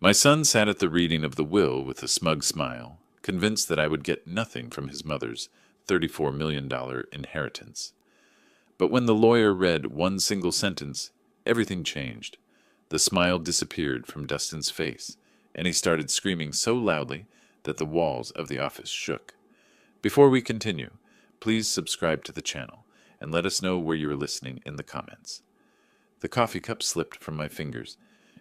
My son sat at the reading of the will with a smug smile, convinced that I would get nothing from his mother's $34 million inheritance. But when the lawyer read one single sentence, everything changed. The smile disappeared from Dustin's face, and he started screaming so loudly that the walls of the office shook. Before we continue, please subscribe to the channel and let us know where you are listening in the comments. The coffee cup slipped from my fingers,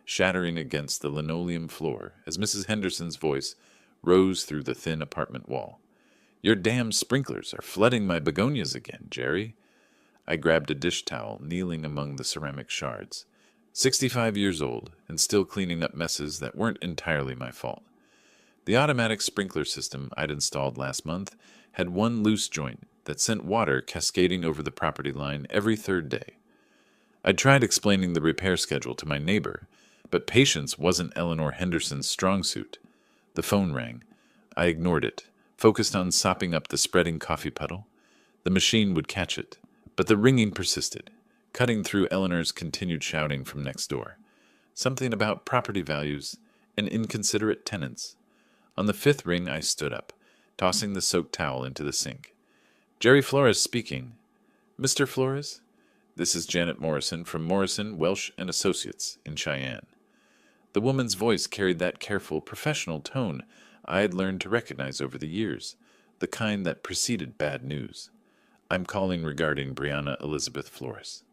shattering against the linoleum floor as Mrs. Henderson's voice rose through the thin apartment wall. "Your damn sprinklers are flooding my begonias again, Jerry." I grabbed a dish towel, kneeling among the ceramic shards. 65 years old, and still cleaning up messes that weren't entirely my fault. The automatic sprinkler system I'd installed last month had one loose joint that sent water cascading over the property line every third day. I'd tried explaining the repair schedule to my neighbor, but patience wasn't Eleanor Henderson's strong suit. The phone rang. I ignored it, focused on sopping up the spreading coffee puddle. The machine would catch it, but the ringing persisted, cutting through Eleanor's continued shouting from next door. Something about property values and inconsiderate tenants. On the fifth ring, I stood up, tossing the soaked towel into the sink. "Jerry Flores speaking." "Mr. Flores?" "This is Janet Morrison from Morrison, Welsh and Associates in Cheyenne." The woman's voice carried that careful, professional tone I had learned to recognize over the years, the kind that preceded bad news. "I'm calling regarding Brianna Elizabeth Flores."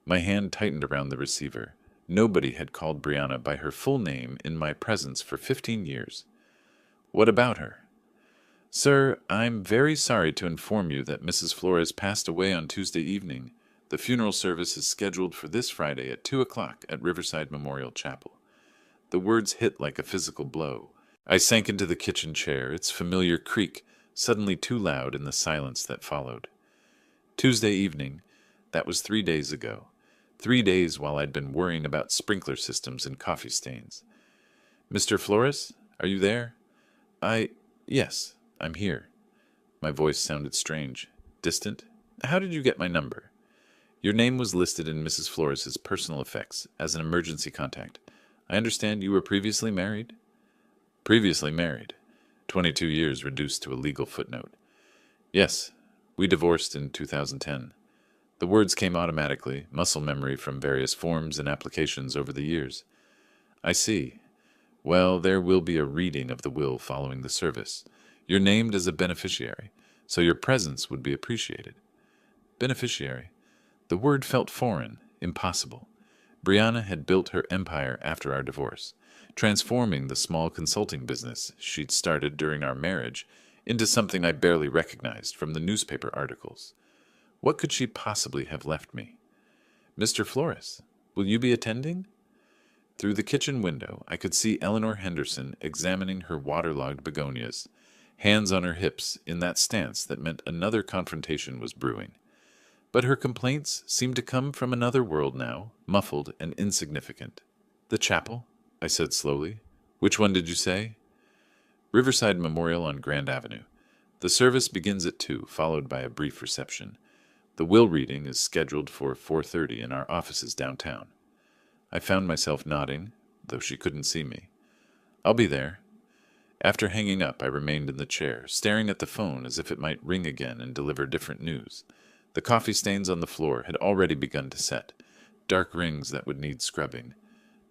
My hand tightened around the receiver. Nobody had called Brianna by her full name in my presence for 15 years. "What about her?" "Sir, I'm very sorry to inform you that Mrs. Flores passed away on Tuesday evening. The funeral service is scheduled for this Friday at 2 o'clock at Riverside Memorial Chapel." The words hit like a physical blow. I sank into the kitchen chair, its familiar creak suddenly too loud in the silence that followed. Tuesday evening, that was 3 days ago. 3 days while I'd been worrying about sprinkler systems and coffee stains. "Mr. Flores, are you there?" Yes, I'm here." My voice sounded strange, distant. "How did you get my number?" "Your name was listed in Mrs. Flores's personal effects as an emergency contact. I understand you were previously married?" "Previously married. 22 years reduced to a legal footnote." "Yes, we divorced in 2010. The words came automatically, muscle memory from various forms and applications over the years. "I see. Well, there will be a reading of the will following the service. You're named as a beneficiary, so your presence would be appreciated." Beneficiary. The word felt foreign, impossible. Brianna had built her empire after our divorce, transforming the small consulting business she'd started during our marriage into something I barely recognized from the newspaper articles. What could she possibly have left me? "Mr. Flores, will you be attending?" Through the kitchen window, I could see Eleanor Henderson examining her waterlogged begonias, hands on her hips in that stance that meant another confrontation was brewing. But her complaints seemed to come from another world now, muffled and insignificant. "The chapel?" I said slowly. "Which one did you say?" "Riverside Memorial on Grand Avenue. The service begins at 2, followed by a brief reception. The will reading is scheduled for 4:30 in our offices downtown." I found myself nodding, though she couldn't see me. "I'll be there." After hanging up, I remained in the chair, staring at the phone as if it might ring again and deliver different news. The coffee stains on the floor had already begun to set, dark rings that would need scrubbing.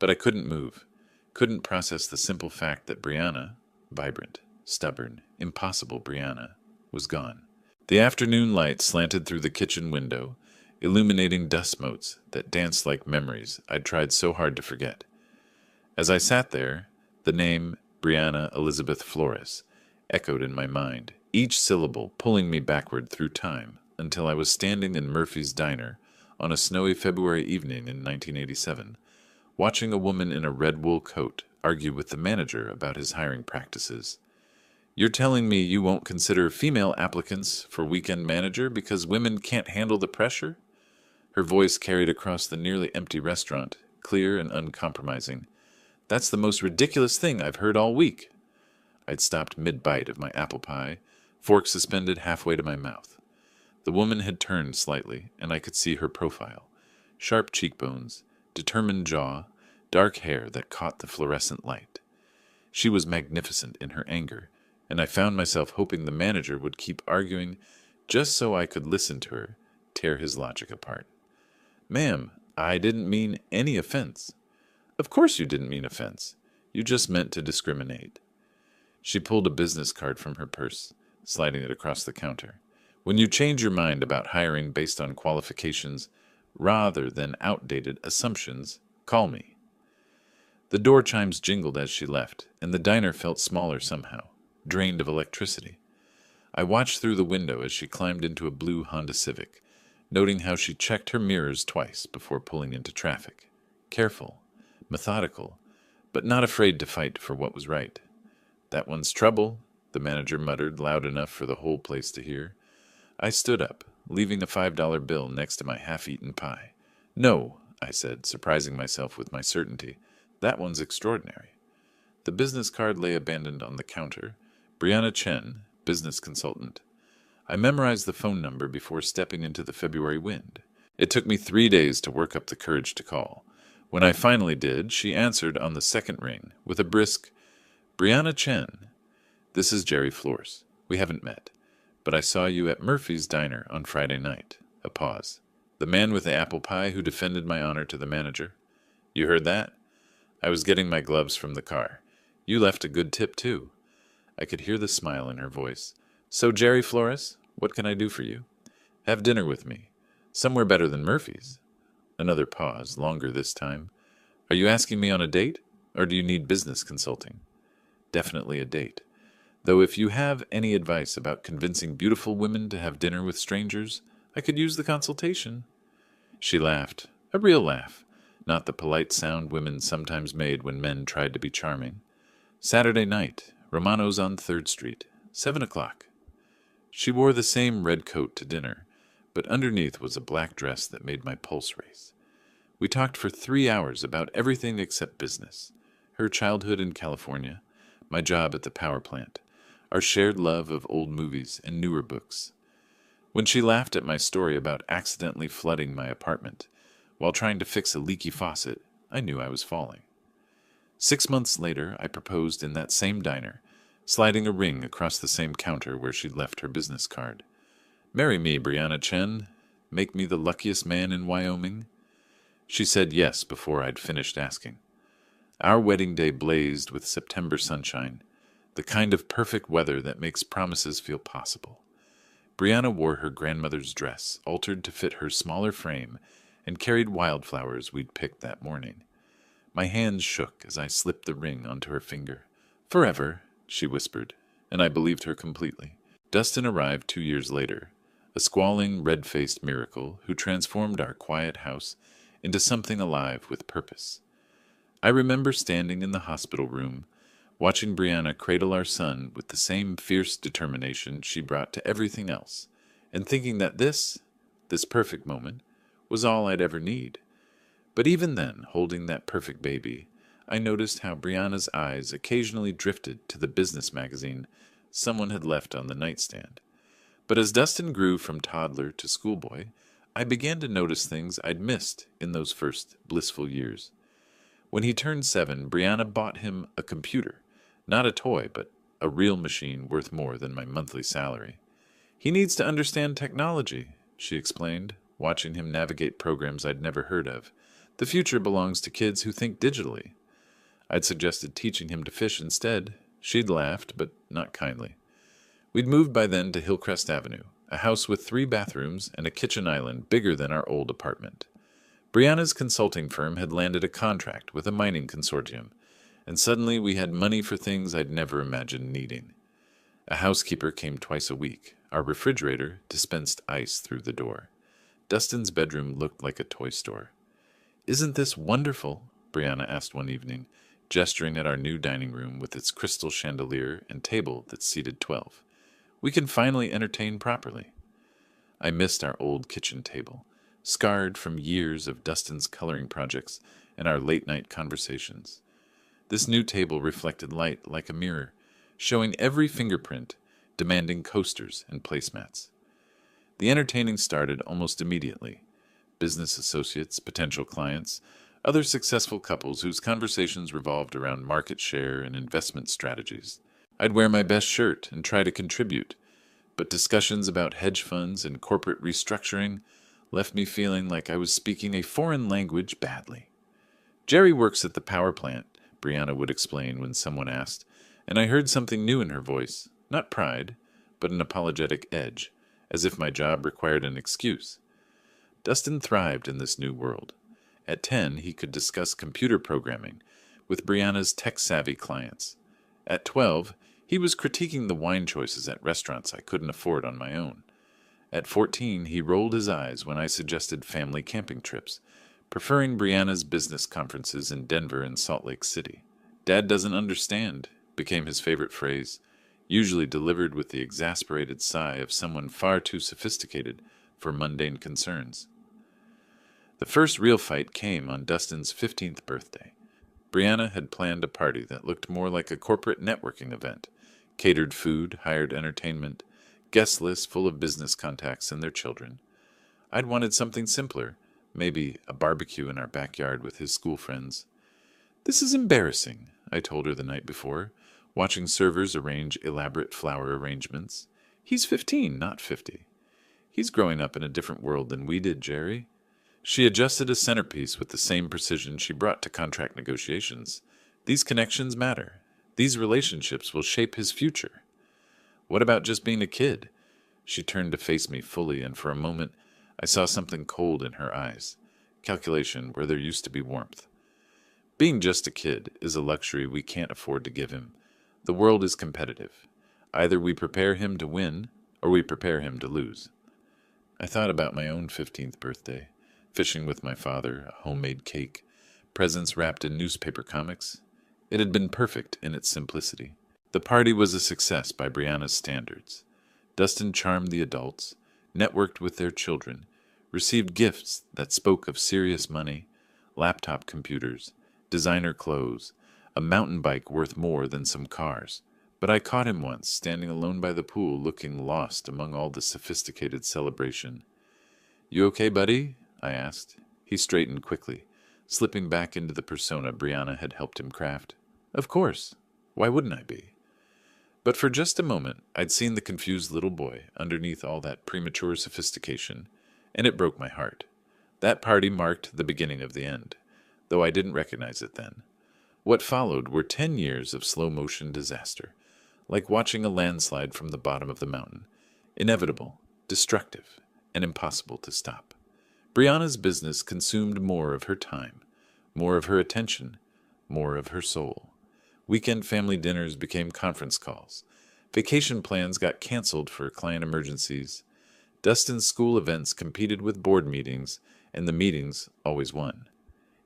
But I couldn't move, couldn't process the simple fact that Brianna, vibrant, stubborn, impossible Brianna, was gone. The afternoon light slanted through the kitchen window, illuminating dust motes that danced like memories I'd tried so hard to forget. As I sat there, the name Brianna Elizabeth Flores echoed in my mind, each syllable pulling me backward through time until I was standing in Murphy's Diner on a snowy February evening in 1987, watching a woman in a red wool coat argue with the manager about his hiring practices. "You're telling me you won't consider female applicants for weekend manager because women can't handle the pressure?" Her voice carried across the nearly empty restaurant, clear and uncompromising. "That's the most ridiculous thing I've heard all week." I'd stopped mid-bite of my apple pie, fork suspended halfway to my mouth. The woman had turned slightly, and I could see her profile. Sharp cheekbones, determined jaw, dark hair that caught the fluorescent light. She was magnificent in her anger, and I found myself hoping the manager would keep arguing just so I could listen to her tear his logic apart. "Ma'am, I didn't mean any offense." "Of course you didn't mean offense. You just meant to discriminate." She pulled a business card from her purse, sliding it across the counter. "When you change your mind about hiring based on qualifications rather than outdated assumptions, call me." The door chimes jingled as she left, and the diner felt smaller somehow, drained of electricity. I watched through the window as she climbed into a blue Honda Civic, noting how she checked her mirrors twice before pulling into traffic. Careful, methodical, but not afraid to fight for what was right. "That one's trouble," the manager muttered loud enough for the whole place to hear. I stood up, leaving a $5 bill next to my half-eaten pie. "No," I said, surprising myself with my certainty. "That one's extraordinary." The business card lay abandoned on the counter. Brianna Chen, business consultant. I memorized the phone number before stepping into the February wind. It took me 3 days to work up the courage to call. When I finally did, she answered on the second ring with a brisk, "Brianna Chen, this is Jerry Flores. We haven't met, but I saw you at Murphy's Diner on Friday night." A pause. "The man with the apple pie who defended my honor to the manager? You heard that?" I was getting my gloves from the car. "You left a good tip, too." I could hear the smile in her voice. "So, Jerry Flores, what can I do for you?" "Have dinner with me. Somewhere better than Murphy's." Another pause, longer this time. "Are you asking me on a date, or do you need business consulting?" "Definitely a date. Though if you have any advice about convincing beautiful women to have dinner with strangers, I could use the consultation." She laughed, a real laugh, not the polite sound women sometimes made when men tried to be charming. "Saturday night, Romano's on 3rd Street, 7 o'clock. She wore the same red coat to dinner, but underneath was a black dress that made my pulse race. We talked for 3 hours about everything except business. Her childhood in California, my job at the power plant, our shared love of old movies and newer books. When she laughed at my story about accidentally flooding my apartment while trying to fix a leaky faucet, I knew I was falling. 6 months later, I proposed in that same diner, sliding a ring across the same counter where she'd left her business card. "Marry me, Brianna Chen. Make me the luckiest man in Wyoming." She said yes before I'd finished asking. Our wedding day blazed with September sunshine, the kind of perfect weather that makes promises feel possible. Brianna wore her grandmother's dress, altered to fit her smaller frame, and carried wildflowers we'd picked that morning. My hands shook as I slipped the ring onto her finger. "Forever," she whispered, and I believed her completely. Dustin arrived 2 years later, a squalling, red-faced miracle who transformed our quiet house into something alive with purpose. I remember standing in the hospital room, watching Brianna cradle our son with the same fierce determination she brought to everything else, and thinking that this perfect moment, was all I'd ever need. But even then, holding that perfect baby, I noticed how Brianna's eyes occasionally drifted to the business magazine someone had left on the nightstand. But as Dustin grew from toddler to schoolboy, I began to notice things I'd missed in those first blissful years. When he turned 7, Brianna bought him a computer, not a toy, but a real machine worth more than my monthly salary. "He needs to understand technology," she explained, watching him navigate programs I'd never heard of. "The future belongs to kids who think digitally." I'd suggested teaching him to fish instead. She'd laughed, but not kindly. We'd moved by then to Hillcrest Avenue, a house with 3 bathrooms and a kitchen island bigger than our old apartment. Brianna's consulting firm had landed a contract with a mining consortium, and suddenly we had money for things I'd never imagined needing. A housekeeper came twice a week. Our refrigerator dispensed ice through the door. Dustin's bedroom looked like a toy store. "Isn't this wonderful?" Brianna asked one evening, gesturing at our new dining room with its crystal chandelier and table that seated 12. "We can finally entertain properly." I missed our old kitchen table, scarred from years of Dustin's coloring projects and our late-night conversations. This new table reflected light like a mirror, showing every fingerprint, demanding coasters and placemats. The entertaining started almost immediately. Business associates, potential clients, Other successful couples whose conversations revolved around market share and investment strategies. I'd wear my best shirt and try to contribute, but discussions about hedge funds and corporate restructuring left me feeling like I was speaking a foreign language badly. Jerry works at the power plant, Brianna would explain when someone asked, and I heard something new in her voice, not pride, but an apologetic edge, as if my job required an excuse. Dustin thrived in this new world. At 10, he could discuss computer programming with Brianna's tech-savvy clients. At 12, he was critiquing the wine choices at restaurants I couldn't afford on my own. At 14, he rolled his eyes when I suggested family camping trips, preferring Brianna's business conferences in Denver and Salt Lake City. "Dad doesn't understand," became his favorite phrase, usually delivered with the exasperated sigh of someone far too sophisticated for mundane concerns. The first real fight came on Dustin's 15th birthday. Brianna had planned a party that looked more like a corporate networking event, catered food, hired entertainment, guest list full of business contacts and their children. I'd wanted something simpler, maybe a barbecue in our backyard with his school friends. "This is embarrassing," I told her the night before, watching servers arrange elaborate flower arrangements. "He's 15, not 50. He's growing up in a different world than we did, Jerry." She adjusted a centerpiece with the same precision she brought to contract negotiations. "These connections matter. These relationships will shape his future." "What about just being a kid?" She turned to face me fully, and for a moment I saw something cold in her eyes, calculation where there used to be warmth. "Being just a kid is a luxury we can't afford to give him. The world is competitive. Either we prepare him to win, or we prepare him to lose." I thought about my own 15th birthday, fishing with my father, a homemade cake, presents wrapped in newspaper comics. It had been perfect in its simplicity. The party was a success by Brianna's standards. Dustin charmed the adults, networked with their children, received gifts that spoke of serious money, laptop computers, designer clothes, a mountain bike worth more than some cars. But I caught him once, standing alone by the pool, looking lost among all the sophisticated celebration. "You okay, buddy?" I asked. He straightened quickly, slipping back into the persona Brianna had helped him craft. "Of course. Why wouldn't I be?" But for just a moment, I'd seen the confused little boy underneath all that premature sophistication, and it broke my heart. That party marked the beginning of the end, though I didn't recognize it then. What followed were 10 years of slow-motion disaster, like watching a landslide from the bottom of the mountain, inevitable, destructive, and impossible to stop. Brianna's business consumed more of her time, more of her attention, more of her soul. Weekend family dinners became conference calls. Vacation plans got canceled for client emergencies. Dustin's school events competed with board meetings, and the meetings always won.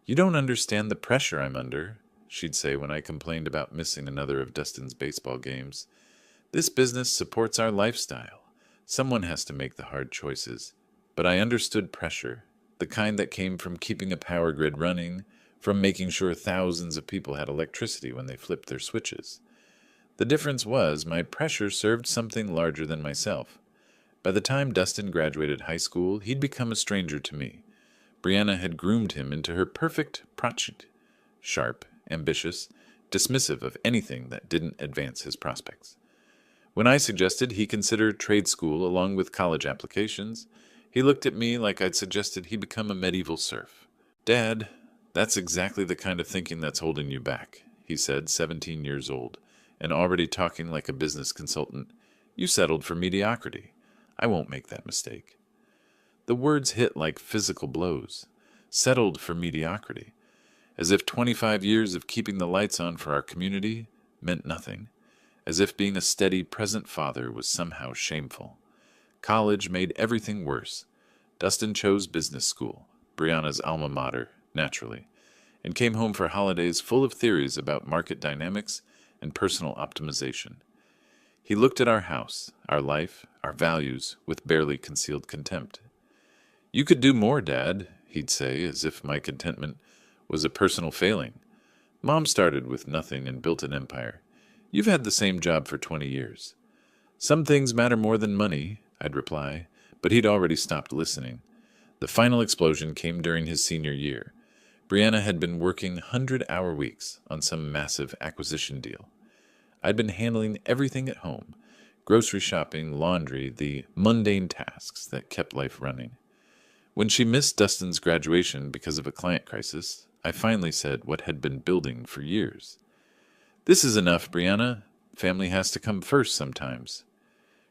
"You don't understand the pressure I'm under," she'd say when I complained about missing another of Dustin's baseball games. "This business supports our lifestyle. Someone has to make the hard choices." But I understood pressure, the kind that came from keeping a power grid running, from making sure thousands of people had electricity when they flipped their switches. The difference was my pressure served something larger than myself. By the time Dustin graduated high school, he'd become a stranger to me. Brianna had groomed him into her perfect project, sharp, ambitious, dismissive of anything that didn't advance his prospects. When I suggested he consider trade school along with college applications, he looked at me like I'd suggested he become a medieval serf. "Dad, that's exactly the kind of thinking that's holding you back," he said, 17 years old, and already talking like a business consultant. "You settled for mediocrity. I won't make that mistake." The words hit like physical blows. Settled for mediocrity. As if 25 years of keeping the lights on for our community meant nothing. As if being a steady, present father was somehow shameful. College made everything worse. Dustin chose business school, Brianna's alma mater, naturally, and came home for holidays full of theories about market dynamics and personal optimization. He looked at our house, our life, our values, with barely concealed contempt. "You could do more, Dad," he'd say, as if my contentment was a personal failing. "Mom started with nothing and built an empire. You've had the same job for 20 years. "Some things matter more than money," I'd reply, but he'd already stopped listening. The final explosion came during his senior year. Brianna had been working 100-hour weeks on some massive acquisition deal. I'd been handling everything at home: grocery shopping, laundry, the mundane tasks that kept life running. When she missed Dustin's graduation because of a client crisis, I finally said what had been building for years. "This is enough, Brianna. Family has to come first sometimes."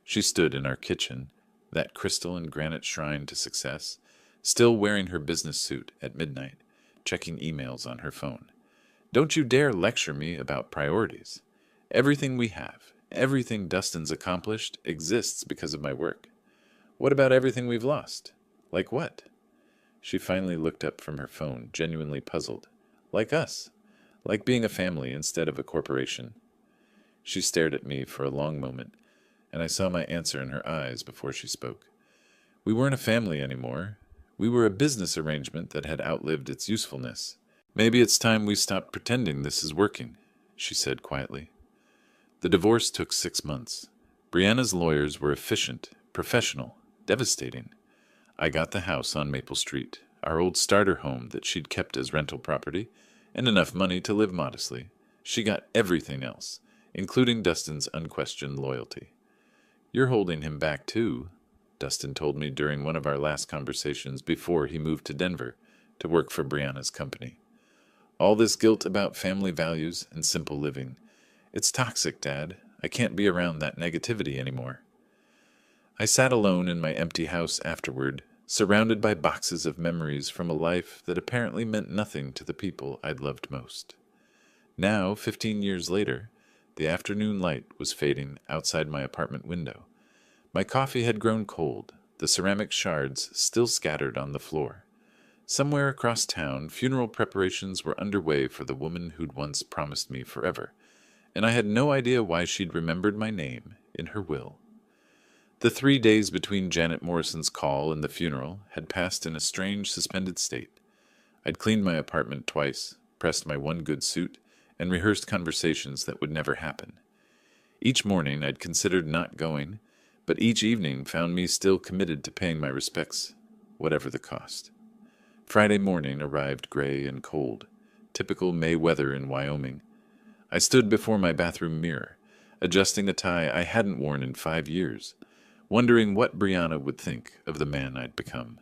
She stood in our kitchen, that crystal and granite shrine to success, still wearing her business suit at midnight, checking emails on her phone. "Don't you dare lecture me about priorities. Everything we have, everything Dustin's accomplished, exists because of my work. What about everything we've lost? Like what?" She finally looked up from her phone, genuinely puzzled. "Like us. Like being a family instead of a corporation." She stared at me for a long moment, and I saw my answer in her eyes before she spoke. "We weren't a family anymore. We were a business arrangement that had outlived its usefulness. Maybe it's time we stopped pretending this is working," she said quietly. The divorce took 6 months. Brianna's lawyers were efficient, professional, devastating. I got the house on Maple Street, our old starter home that she'd kept as rental property, and enough money to live modestly. She got everything else, including Dustin's unquestioned loyalty. "You're holding him back too," Dustin told me during one of our last conversations before he moved to Denver to work for Brianna's company. "All this guilt about family values and simple living. It's toxic, Dad. I can't be around that negativity anymore." I sat alone in my empty house afterward, surrounded by boxes of memories from a life that apparently meant nothing to the people I'd loved most. Now, 15 years later, the afternoon light was fading outside my apartment window. My coffee had grown cold, the ceramic shards still scattered on the floor. Somewhere across town, funeral preparations were underway for the woman who'd once promised me forever, and I had no idea why she'd remembered my name in her will. The 3 days between Janet Morrison's call and the funeral had passed in a strange, suspended state. I'd cleaned my apartment twice, pressed my one good suit, and rehearsed conversations that would never happen. Each morning I'd considered not going, but each evening found me still committed to paying my respects, whatever the cost. Friday morning arrived gray and cold, typical May weather in Wyoming. I stood before my bathroom mirror, adjusting a tie I hadn't worn in 5 years, wondering what Brianna would think of the man I'd become.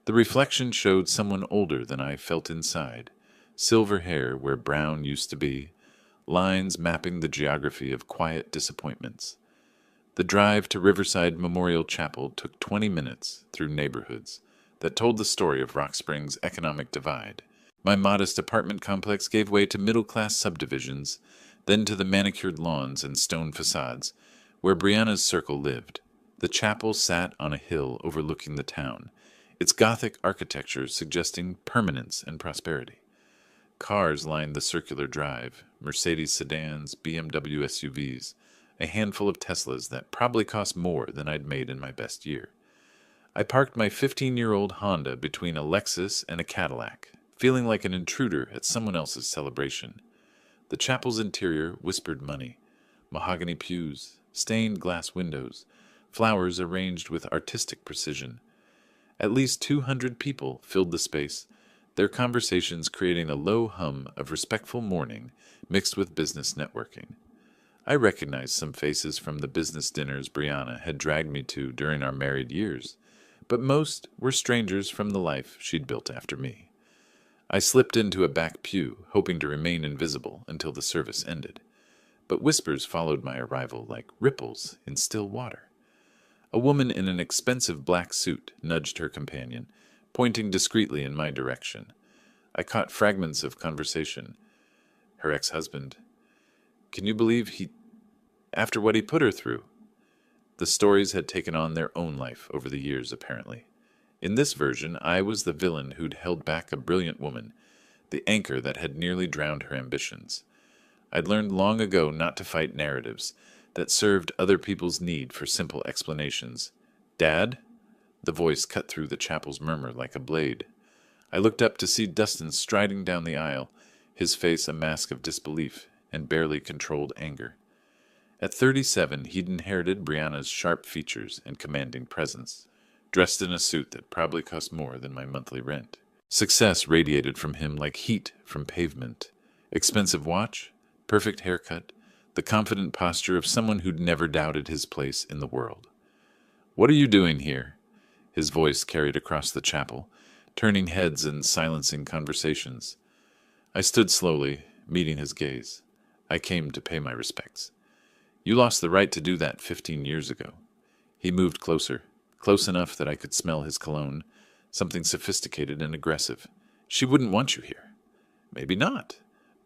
The reflection showed someone older than I felt inside, silver hair where brown used to be, lines mapping the geography of quiet disappointments. The drive to Riverside Memorial Chapel took 20 minutes through neighborhoods that told the story of Rock Springs' economic divide. My modest apartment complex gave way to middle-class subdivisions, then to the manicured lawns and stone facades where Brianna's circle lived. The chapel sat on a hill overlooking the town, its Gothic architecture suggesting permanence and prosperity. Cars lined the circular drive, Mercedes sedans, BMW SUVs, a handful of Teslas that probably cost more than I'd made in my best year. I parked my 15-year-old Honda between a Lexus and a Cadillac, feeling like an intruder at someone else's celebration. The chapel's interior whispered money: mahogany pews, stained glass windows, flowers arranged with artistic precision. At least 200 people filled the space, their conversations creating a low hum of respectful mourning mixed with business networking. I recognized some faces from the business dinners Brianna had dragged me to during our married years, but most were strangers from the life she'd built after me. I slipped into a back pew, hoping to remain invisible until the service ended, but whispers followed my arrival like ripples in still water. A woman in an expensive black suit nudged her companion, pointing discreetly in my direction. I caught fragments of conversation. Her ex-husband. "Can you believe after what he put her through?" The stories had taken on their own life over the years, apparently. In this version, I was the villain who'd held back a brilliant woman, the anchor that had nearly drowned her ambitions. I'd learned long ago not to fight narratives that served other people's need for simple explanations. "Dad?" The voice cut through the chapel's murmur like a blade. I looked up to see Dustin striding down the aisle, his face a mask of disbelief and barely controlled anger. At 37, he'd inherited Brianna's sharp features and commanding presence, dressed in a suit that probably cost more than my monthly rent. Success radiated from him like heat from pavement. Expensive watch, perfect haircut, the confident posture of someone who'd never doubted his place in the world. "What are you doing here?" His voice carried across the chapel, turning heads and silencing conversations. I stood slowly, meeting his gaze. "I came to pay my respects." "You lost the right to do that 15 years ago." He moved closer, close enough that I could smell his cologne, something sophisticated and aggressive. "She wouldn't want you here." "Maybe not.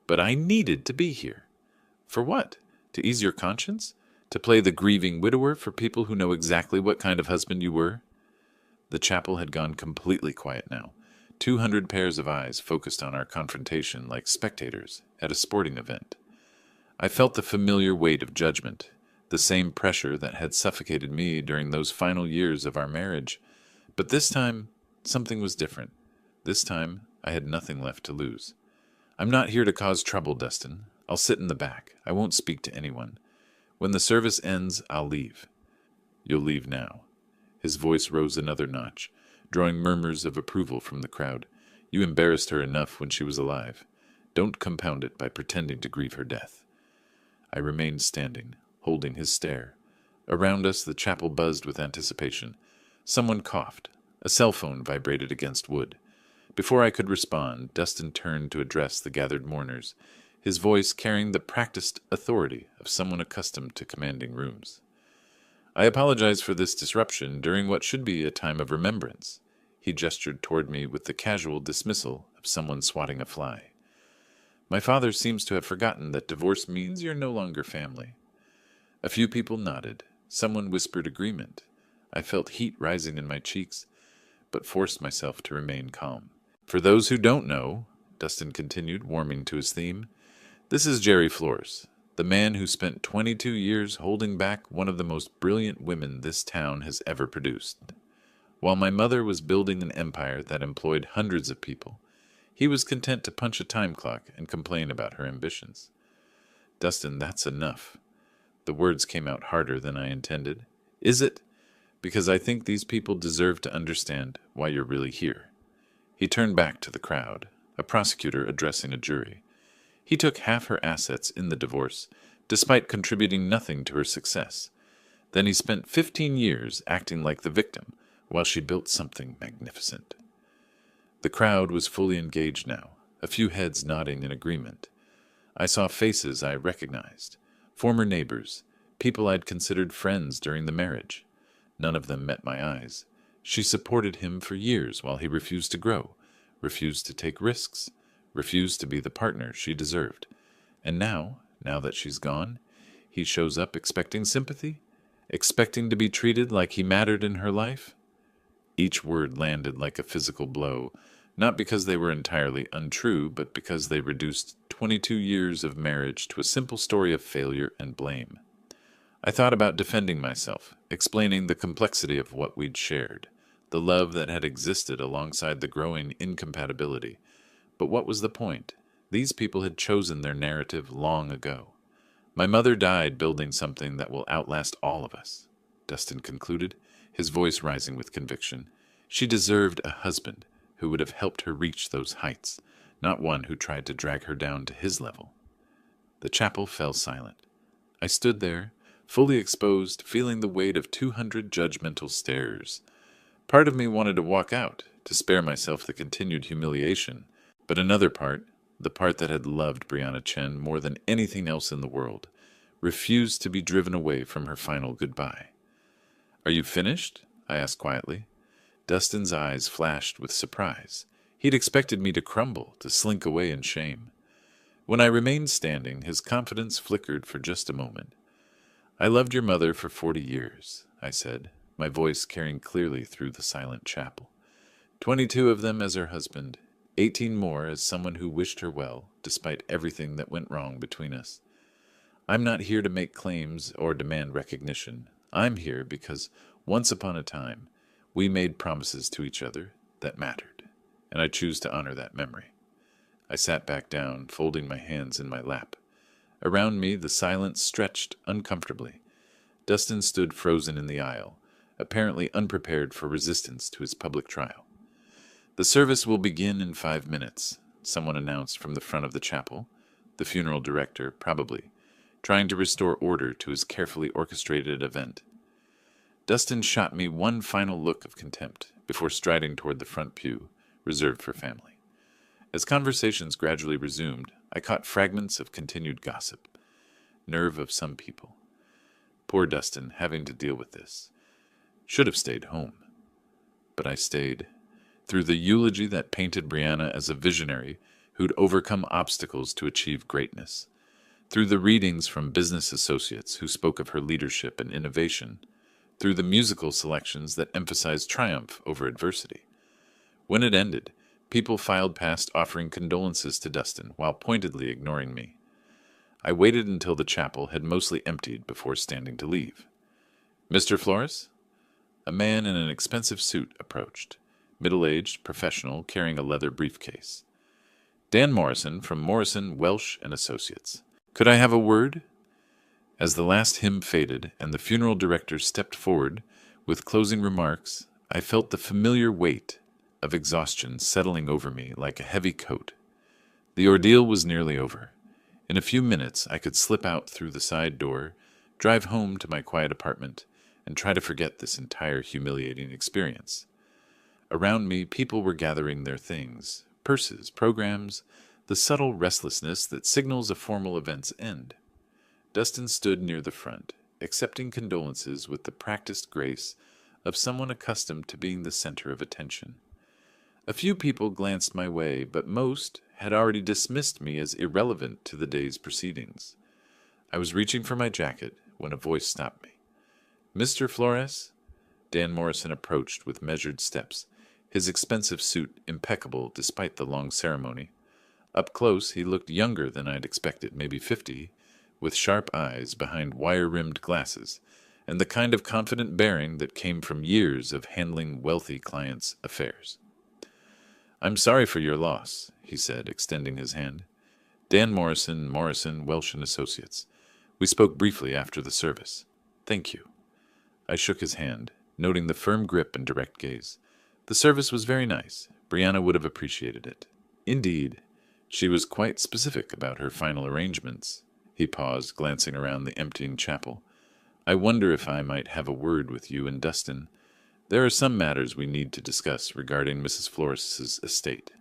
But I needed to be here." "For what? To ease your conscience? To play the grieving widower for people who know exactly what kind of husband you were?" The chapel had gone completely quiet now. 200 pairs of eyes focused on our confrontation like spectators at a sporting event. I felt the familiar weight of judgment, the same pressure that had suffocated me during those final years of our marriage. But this time, something was different. This time, I had nothing left to lose. "I'm not here to cause trouble, Dustin. I'll sit in the back. I won't speak to anyone. When the service ends, I'll leave." "You'll leave now." His voice rose another notch, drawing murmurs of approval from the crowd. "You embarrassed her enough when she was alive. Don't compound it by pretending to grieve her death." I remained standing, holding his stare. Around us, the chapel buzzed with anticipation. Someone coughed. A cell phone vibrated against wood. Before I could respond, Dustin turned to address the gathered mourners, his voice carrying the practiced authority of someone accustomed to commanding rooms. "I apologize for this disruption during what should be a time of remembrance." He gestured toward me with the casual dismissal of someone swatting a fly. "My father seems to have forgotten that divorce means you're no longer family." A few people nodded. Someone whispered agreement. I felt heat rising in my cheeks, but forced myself to remain calm. "For those who don't know," Dustin continued, warming to his theme, "this is Jerry Flores, the man who spent 22 years holding back one of the most brilliant women this town has ever produced. While my mother was building an empire that employed hundreds of people, he was content to punch a time clock and complain about her ambitions." "Dustin, that's enough." The words came out harder than I intended. "Is it? Because I think these people deserve to understand why you're really here." He turned back to the crowd, a prosecutor addressing a jury. "He took half her assets in the divorce, despite contributing nothing to her success. Then he spent 15 years acting like the victim, while she built something magnificent." The crowd was fully engaged now, a few heads nodding in agreement. I saw faces I recognized, former neighbors, people I'd considered friends during the marriage. None of them met my eyes. She supported him for years while he refused to grow, refused to take risks, refused to be the partner she deserved. And now that she's gone, he shows up expecting sympathy, expecting to be treated like he mattered in her life. Each word landed like a physical blow, not because they were entirely untrue, but because they reduced 22 years of marriage to a simple story of failure and blame. I thought about defending myself, explaining the complexity of what we'd shared, the love that had existed alongside the growing incompatibility. But what was the point? These people had chosen their narrative long ago. "My mother died building something that will outlast all of us," Dustin concluded, his voice rising with conviction. "She deserved a husband who would have helped her reach those heights, not one who tried to drag her down to his level." The chapel fell silent. I stood there, fully exposed, feeling the weight of 200 judgmental stares. Part of me wanted to walk out, to spare myself the continued humiliation, but another part, the part that had loved Brianna Chen more than anything else in the world, refused to be driven away from her final goodbye. "Are you finished?" I asked quietly. Dustin's eyes flashed with surprise. He'd expected me to crumble, to slink away in shame. When I remained standing, his confidence flickered for just a moment. "I loved your mother for 40 years, I said, my voice carrying clearly through the silent chapel. 22 of them as her husband, 18 more as someone who wished her well, despite everything that went wrong between us. I'm not here to make claims or demand recognition. I'm here because, once upon a time, we made promises to each other that mattered, and I choose to honor that memory." I sat back down, folding my hands in my lap. Around me, the silence stretched uncomfortably. Dustin stood frozen in the aisle, apparently unprepared for resistance to his public trial. The service will begin in 5 minutes, someone announced from the front of the chapel, the funeral director, probably, trying to restore order to his carefully orchestrated event. Dustin shot me one final look of contempt before striding toward the front pew, reserved for family. As conversations gradually resumed, I caught fragments of continued gossip. Nerve of some people. Poor Dustin having to deal with this. Should have stayed home. But I stayed. Through the eulogy that painted Brianna as a visionary who'd overcome obstacles to achieve greatness. Through the readings from business associates who spoke of her leadership and innovation. Through the musical selections that emphasized triumph over adversity. When it ended, people filed past offering condolences to Dustin while pointedly ignoring me. I waited until the chapel had mostly emptied before standing to leave. "Mr. Flores?" A man in an expensive suit approached, middle-aged, professional, carrying a leather briefcase. "Dan Morrison from Morrison, Welsh and Associates. Could I have a word?" As the last hymn faded and the funeral director stepped forward with closing remarks, I felt the familiar weight of exhaustion settling over me like a heavy coat. The ordeal was nearly over. In a few minutes I could slip out through the side door, drive home to my quiet apartment, and try to forget this entire humiliating experience. Around me, people were gathering their things, purses, programs, the subtle restlessness that signals a formal event's end. Dustin stood near the front, accepting condolences with the practiced grace of someone accustomed to being the center of attention. A few people glanced my way, but most had already dismissed me as irrelevant to the day's proceedings. I was reaching for my jacket when a voice stopped me. "Mr. Flores?" Dan Morrison approached with measured steps, his expensive suit impeccable despite the long ceremony. Up close, he looked younger than I'd expected, maybe 50, with sharp eyes behind wire-rimmed glasses, and the kind of confident bearing that came from years of handling wealthy clients' affairs. "I'm sorry for your loss," he said, extending his hand. "Dan Morrison, Morrison, Welsh and Associates. We spoke briefly after the service. Thank you." I shook his hand, noting the firm grip and direct gaze. "The service was very nice. Brianna would have appreciated it." "Indeed. She was quite specific about her final arrangements." He paused, glancing around the emptying chapel. "I wonder if I might have a word with you and Dustin. There are some matters we need to discuss regarding Mrs. Flores's estate."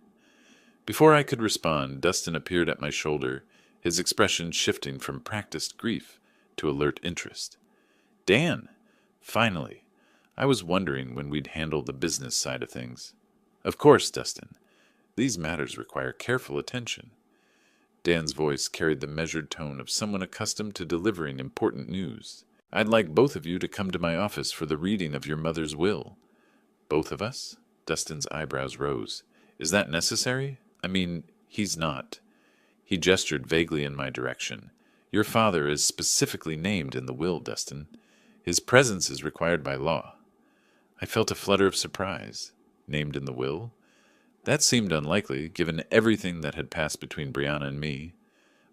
Before I could respond, Dustin appeared at my shoulder, his expression shifting from practiced grief to alert interest. "Dan! Finally! I was wondering when we'd handle the business side of things." "Of course, Dustin. These matters require careful attention." Dan's voice carried the measured tone of someone accustomed to delivering important news. "I'd like both of you to come to my office for the reading of your mother's will." "Both of us?" Dustin's eyebrows rose. "Is that necessary? I mean, he's not." He gestured vaguely in my direction. "Your father is specifically named in the will, Dustin. His presence is required by law." I felt a flutter of surprise. Named in the will? That seemed unlikely, given everything that had passed between Brianna and me.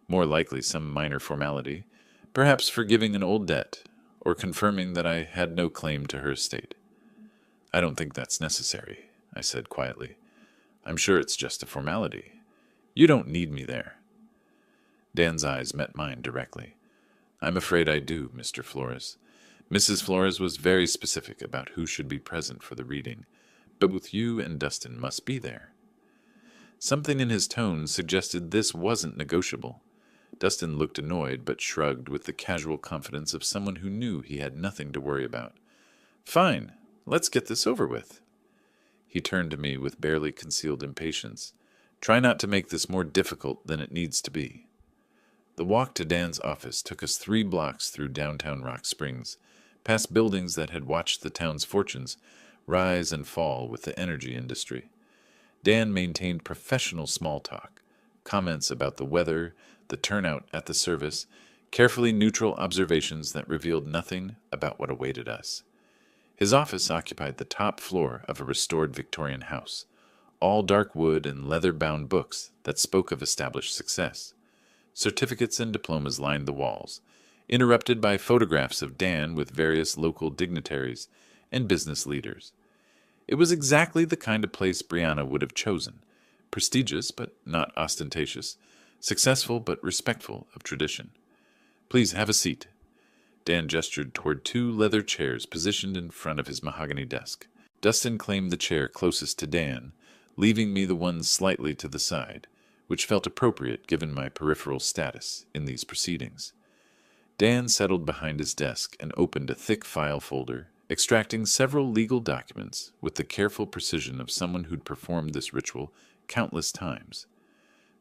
More likely some minor formality, perhaps forgiving an old debt, or confirming that I had no claim to her estate. "I don't think that's necessary," I said quietly. "I'm sure it's just a formality. You don't need me there." Dan's eyes met mine directly. "I'm afraid I do, Mr. Flores. Mrs. Flores was very specific about who should be present for the reading, but both you and Dustin must be there." Something in his tone suggested this wasn't negotiable. Dustin looked annoyed, but shrugged with the casual confidence of someone who knew he had nothing to worry about. "Fine, let's get this over with." He turned to me with barely concealed impatience. "Try not to make this more difficult than it needs to be." The walk to Dan's office took us 3 blocks through downtown Rock Springs, past buildings that had watched the town's fortunes rise and fall with the energy industry. Dan maintained professional small talk, comments about the weather, the turnout at the service, carefully neutral observations that revealed nothing about what awaited us. His office occupied the top floor of a restored Victorian house, all dark wood and leather-bound books that spoke of established success. Certificates and diplomas lined the walls, interrupted by photographs of Dan with various local dignitaries and business leaders. It was exactly the kind of place Brianna would have chosen. Prestigious, but not ostentatious. Successful, but respectful of tradition. Please have a seat. Dan gestured toward two leather chairs positioned in front of his mahogany desk. Dustin claimed the chair closest to Dan, leaving me the one slightly to the side, which felt appropriate given my peripheral status in these proceedings. Dan settled behind his desk and opened a thick file folder, extracting several legal documents with the careful precision of someone who'd performed this ritual countless times.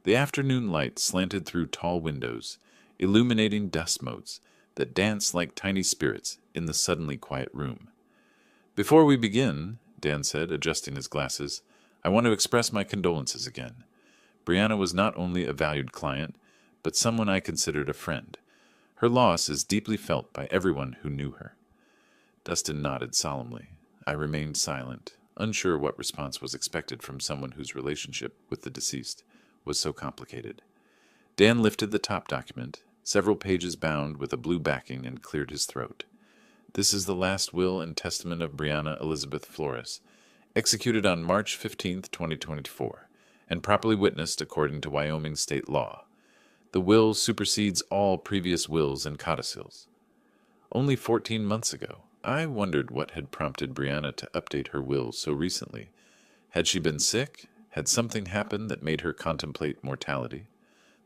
The afternoon light slanted through tall windows, illuminating dust motes that danced like tiny spirits in the suddenly quiet room. Before we begin, Dan said, adjusting his glasses, I want to express my condolences again. Brianna was not only a valued client, but someone I considered a friend. Her loss is deeply felt by everyone who knew her. Dustin nodded solemnly. I remained silent, unsure what response was expected from someone whose relationship with the deceased was so complicated. Dan lifted the top document, several pages bound with a blue backing, and cleared his throat. This is the last will and testament of Brianna Elizabeth Flores, executed on March 15, 2024, and properly witnessed according to Wyoming state law. The will supersedes all previous wills and codicils. Only 14 months ago, I wondered what had prompted Brianna to update her will so recently. Had she been sick? Had something happened that made her contemplate mortality?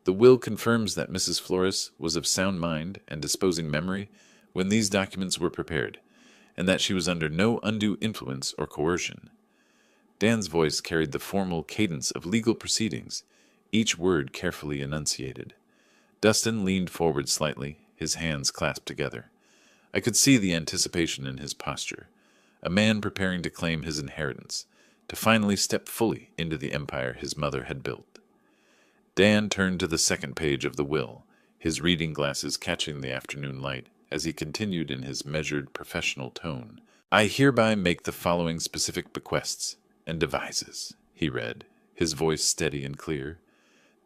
The will confirms that Mrs. Flores was of sound mind and disposing memory when these documents were prepared, and that she was under no undue influence or coercion. Dan's voice carried the formal cadence of legal proceedings, each word carefully enunciated. Dustin leaned forward slightly, his hands clasped together. I could see the anticipation in his posture, a man preparing to claim his inheritance, to finally step fully into the empire his mother had built. Dan turned to the second page of the will, his reading glasses catching the afternoon light, as he continued in his measured, professional tone. I hereby make the following specific bequests and devises, he read, his voice steady and clear.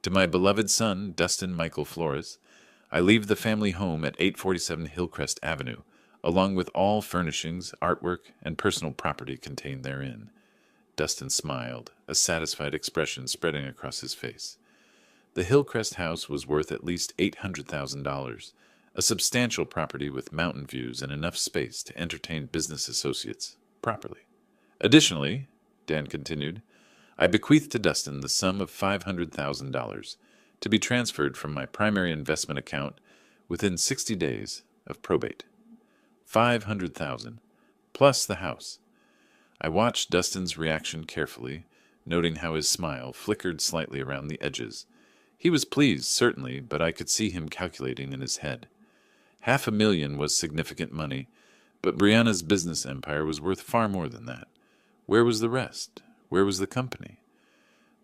To my beloved son, Dustin Michael Flores, I leave the family home at 847 Hillcrest Avenue, along with all furnishings, artwork, and personal property contained therein. Dustin smiled, a satisfied expression spreading across his face. The Hillcrest house was worth at least $800,000, a substantial property with mountain views and enough space to entertain business associates properly. Additionally, Dan continued, I bequeath to Dustin the sum of $500,000 to be transferred from my primary investment account within 60 days of probate. $500,000, plus the house. I watched Dustin's reaction carefully, noting how his smile flickered slightly around the edges. He was pleased, certainly, but I could see him calculating in his head. $500,000 was significant money, but Brianna's business empire was worth far more than that. Where was the rest? Where was the company?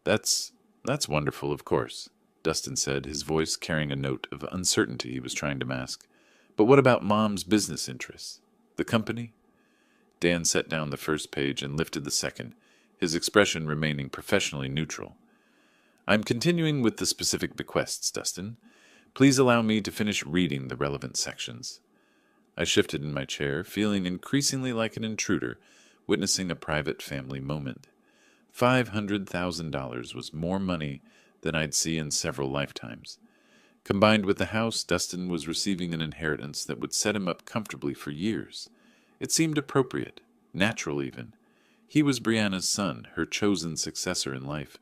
That's wonderful, of course, Dustin said, his voice carrying a note of uncertainty he was trying to mask. But what about Mom's business interests? The company? Dan set down the first page and lifted the second, his expression remaining professionally neutral. I'm continuing with the specific bequests, Dustin. Please allow me to finish reading the relevant sections. I shifted in my chair, feeling increasingly like an intruder, witnessing a private family moment. $500,000 was more money than I'd see in several lifetimes. Combined with the house, Dustin was receiving an inheritance that would set him up comfortably for years. It seemed appropriate, natural even. He was Brianna's son, her chosen successor in life,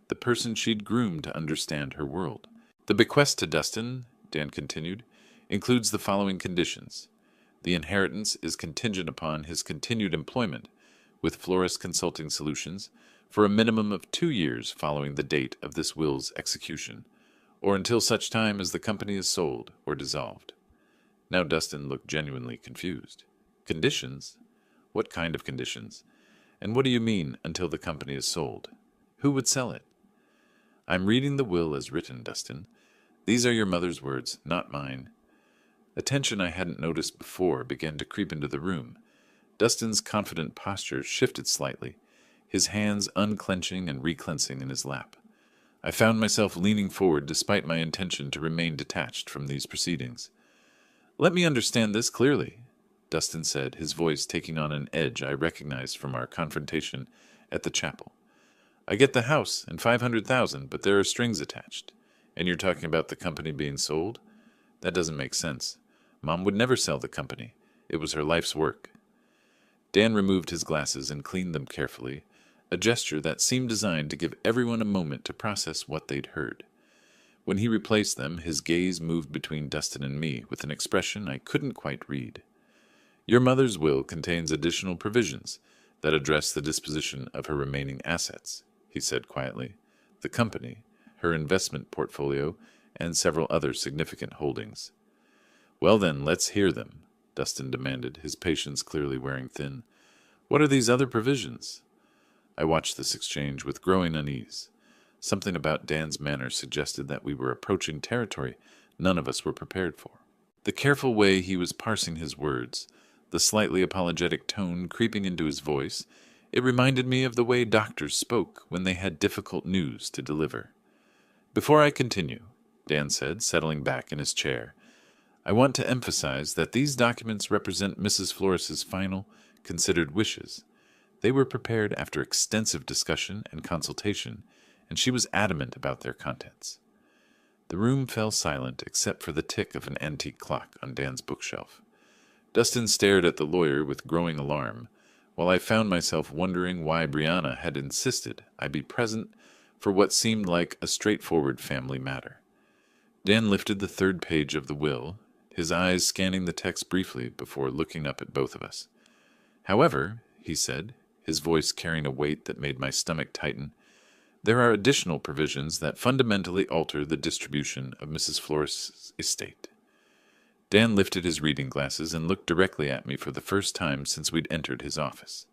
the person she'd groomed to understand her world. The bequest to Dustin, Dan continued, includes the following conditions. The inheritance is contingent upon his continued employment with Flores Consulting Solutions for a minimum of 2 years following the date of this will's execution, or until such time as the company is sold or dissolved. Now Dustin looked genuinely confused. Conditions? What kind of conditions? And what do you mean, until the company is sold? Who would sell it? I'm reading the will as written, Dustin. These are your mother's words, not mine. A tension I hadn't noticed before began to creep into the room. Dustin's confident posture shifted slightly, his hands unclenching and reclencing in his lap. I found myself leaning forward despite my intention to remain detached from these proceedings. Let me understand this clearly. Dustin said, his voice taking on an edge I recognized from our confrontation at the chapel. I get the house and 500,000, but there are strings attached. And you're talking about the company being sold? That doesn't make sense. Mom would never sell the company. It was her life's work. Dan removed his glasses and cleaned them carefully, a gesture that seemed designed to give everyone a moment to process what they'd heard. When he replaced them, his gaze moved between Dustin and me with an expression I couldn't quite read. Your mother's will contains additional provisions that address the disposition of her remaining assets, he said quietly. The company, her investment portfolio, and several other significant holdings. Well then, let's hear them, Dustin demanded, his patience clearly wearing thin. What are these other provisions? I watched this exchange with growing unease. Something about Dan's manner suggested that we were approaching territory none of us were prepared for. The careful way he was parsing his words, the slightly apologetic tone creeping into his voice, it reminded me of the way doctors spoke when they had difficult news to deliver. Before I continue, Dan said, settling back in his chair, I want to emphasize that these documents represent Mrs. Flores's final, considered wishes. They were prepared after extensive discussion and consultation, and she was adamant about their contents. The room fell silent except for the tick of an antique clock on Dan's bookshelf. Dustin stared at the lawyer with growing alarm, while I found myself wondering why Brianna had insisted I be present for what seemed like a straightforward family matter. Dan lifted the third page of the will, his eyes scanning the text briefly before looking up at both of us. However, he said, his voice carrying a weight that made my stomach tighten, there are additional provisions that fundamentally alter the distribution of Mrs. Flores's estate. Dan lifted his reading glasses and looked directly at me for the first time since we'd entered his office.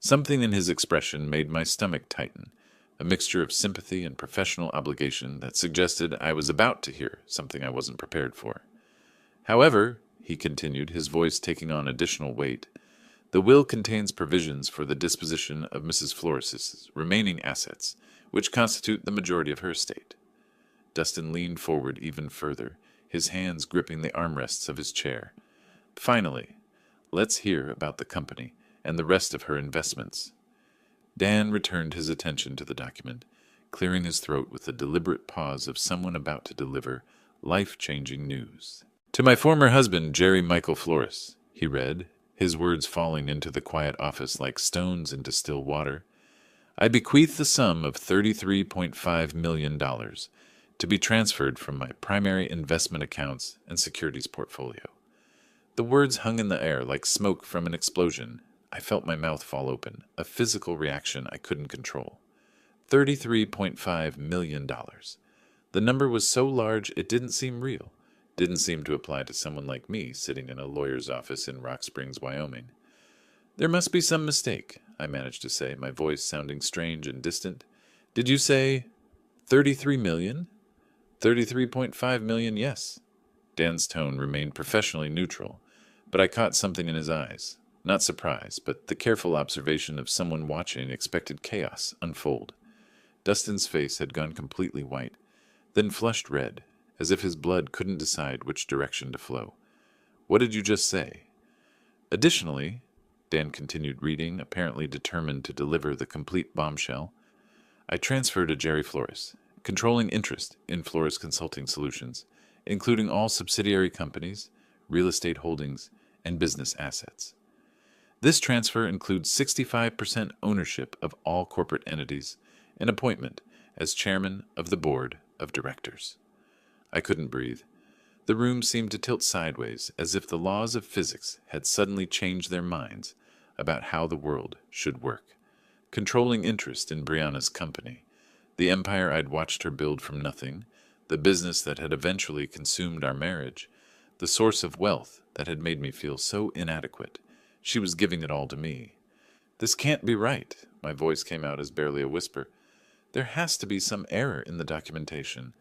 Something in his expression made my stomach tighten, a mixture of sympathy and professional obligation that suggested I was about to hear something I wasn't prepared for. However, he continued, his voice taking on additional weight, the will contains provisions for the disposition of Mrs. Flores's remaining assets, which constitute the majority of her estate. Dustin leaned forward even further, his hands gripping the armrests of his chair. Finally, let's hear about the company and the rest of her investments. Dan returned his attention to the document, clearing his throat with the deliberate pause of someone about to deliver life-changing news. To my former husband, Jerry Michael Flores, he read, his words falling into the quiet office like stones into still water, I bequeath the sum of $33.5 million to be transferred from my primary investment accounts and securities portfolio. The words hung in the air like smoke from an explosion. I felt my mouth fall open, a physical reaction I couldn't control. $33.5 million. The number was so large it didn't seem real. Didn't seem to apply to someone like me sitting in a lawyer's office in Rock Springs, Wyoming. There must be some mistake, I managed to say, my voice sounding strange and distant. Did you say 33 million? 33.5 million, yes. Dan's tone remained professionally neutral, but I caught something in his eyes. Not surprise, but the careful observation of someone watching expected chaos unfold. Dustin's face had gone completely white, then flushed red, as if his blood couldn't decide which direction to flow. What did you just say? Additionally, Dan continued reading, apparently determined to deliver the complete bombshell, I transferred to Jerry Flores, controlling interest in Flores Consulting Solutions, including all subsidiary companies, real estate holdings, and business assets. This transfer includes 65% ownership of all corporate entities and appointment as chairman of the board of directors. I couldn't breathe. The room seemed to tilt sideways, as if the laws of physics had suddenly changed their minds about how the world should work. Controlling interest in Brianna's company, the empire I'd watched her build from nothing, the business that had eventually consumed our marriage, the source of wealth that had made me feel so inadequate. She was giving it all to me. This can't be right. My voice came out as barely a whisper. There has to be some error in the documentation.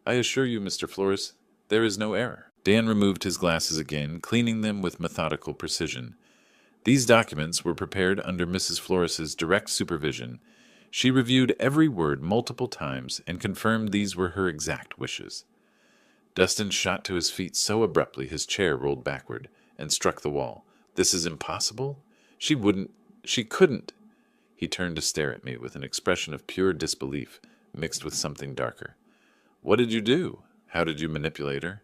I assure you, Mr. Flores, there is no error. Dan removed his glasses again, cleaning them with methodical precision. These documents were prepared under Mrs. Flores's direct supervision. She reviewed every word multiple times and confirmed these were her exact wishes. Dustin shot to his feet so abruptly his chair rolled backward, and struck the wall. This is impossible? She wouldn't, she couldn't. He turned to stare at me with an expression of pure disbelief, mixed with something darker. What did you do? How did you manipulate her?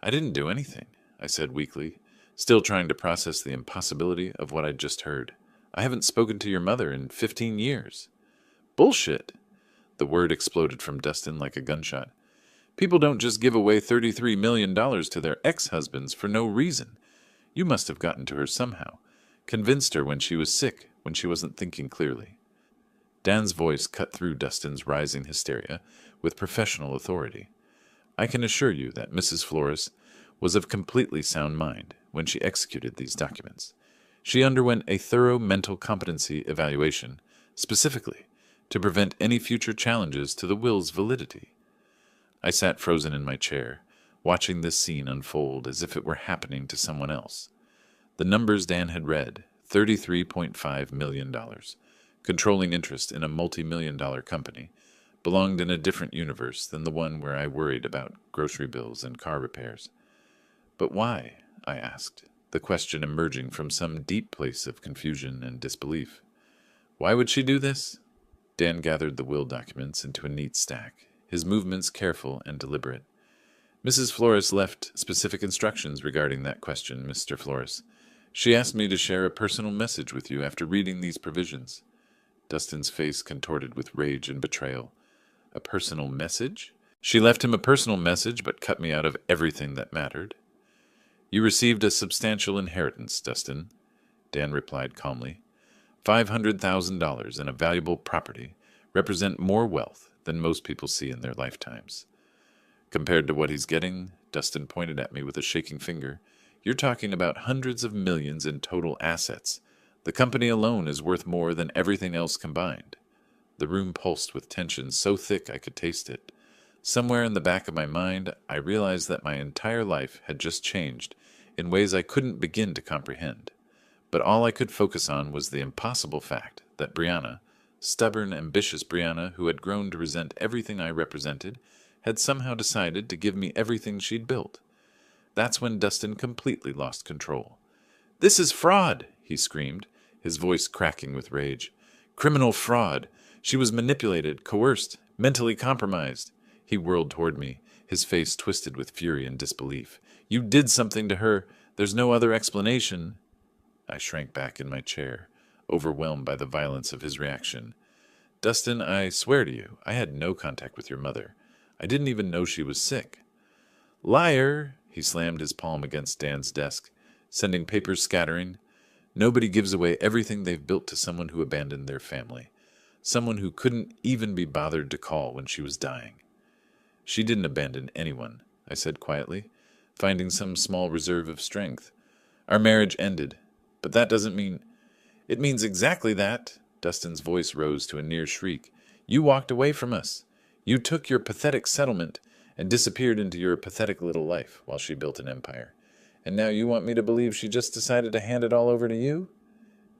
I didn't do anything, I said weakly, still trying to process the impossibility of what I'd just heard. I haven't spoken to your mother in 15 years. Bullshit! The word exploded from Dustin like a gunshot. People don't just give away $33 million to their ex-husbands for no reason. You must have gotten to her somehow. Convinced her when she was sick, when she wasn't thinking clearly. Dan's voice cut through Dustin's rising hysteria with professional authority. I can assure you that Mrs. Flores was of completely sound mind when she executed these documents. She underwent a thorough mental competency evaluation, specifically to prevent any future challenges to the will's validity. I sat frozen in my chair, watching this scene unfold as if it were happening to someone else. The numbers Dan had read, $33.5 million, controlling interest in a multi-million-dollar company, belonged in a different universe than the one where I worried about grocery bills and car repairs. But why? I asked, the question emerging from some deep place of confusion and disbelief. Why would she do this? Dan gathered the will documents into a neat stack, his movements careful and deliberate. Mrs. Flores left specific instructions regarding that question, Mr. Flores. She asked me to share a personal message with you after reading these provisions. Dustin's face contorted with rage and betrayal. A personal message? She left him a personal message, but cut me out of everything that mattered. You received a substantial inheritance, Dustin, Dan replied calmly. $500,000 in a valuable property represent more wealth than most people see in their lifetimes. Compared to what he's getting, Dustin pointed at me with a shaking finger, you're talking about hundreds of millions in total assets. The company alone is worth more than everything else combined. The room pulsed with tension so thick I could taste it. Somewhere in the back of my mind, I realized that my entire life had just changed in ways I couldn't begin to comprehend. But all I could focus on was the impossible fact that Brianna, stubborn, ambitious Brianna who had grown to resent everything I represented, had somehow decided to give me everything she'd built. That's when Dustin completely lost control. "This is fraud!" he screamed, his voice cracking with rage. "Criminal fraud! She was manipulated, coerced, mentally compromised." He whirled toward me, his face twisted with fury and disbelief. "You did something to her. There's no other explanation." I shrank back in my chair, overwhelmed by the violence of his reaction. "Dustin, I swear to you, I had no contact with your mother. I didn't even know she was sick." "Liar!" He slammed his palm against Dan's desk, sending papers scattering. "Nobody gives away everything they've built to someone who abandoned their family. Someone who couldn't even be bothered to call when she was dying." "She didn't abandon anyone," I said quietly, finding some small reserve of strength. "Our marriage ended, but that doesn't mean—" "It means exactly that." Dustin's voice rose to a near shriek. "You walked away from us. You took your pathetic settlement and disappeared into your pathetic little life while she built an empire. And now you want me to believe she just decided to hand it all over to you?"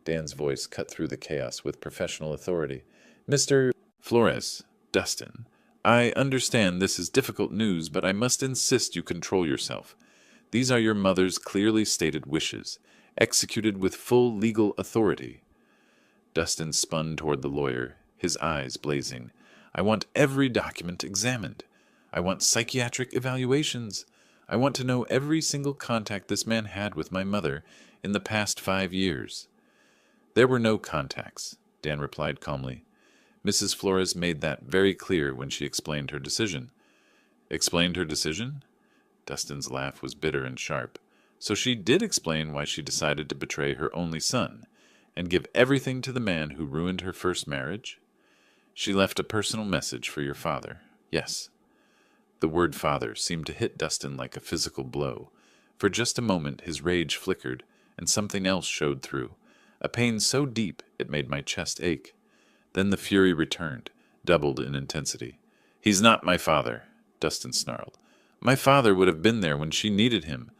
Dan's voice cut through the chaos with professional authority. "Mr. Flores, Dustin, I understand this is difficult news, but I must insist you control yourself. These are your mother's clearly stated wishes, executed with full legal authority." Dustin spun toward the lawyer, his eyes blazing. "I want every document examined. I want psychiatric evaluations. I want to know every single contact this man had with my mother in the past 5 years." "There were no contacts," Dan replied calmly. "Mrs. Flores made that very clear when she explained her decision." "Explained her decision?" Dustin's laugh was bitter and sharp. "So she did explain why she decided to betray her only son and give everything to the man who ruined her first marriage?" "She left a personal message for your father, yes." The word father seemed to hit Dustin like a physical blow. For just a moment his rage flickered, and something else showed through, a pain so deep it made my chest ache. Then the fury returned, doubled in intensity. "He's not my father," Dustin snarled. "My father would have been there when she needed him.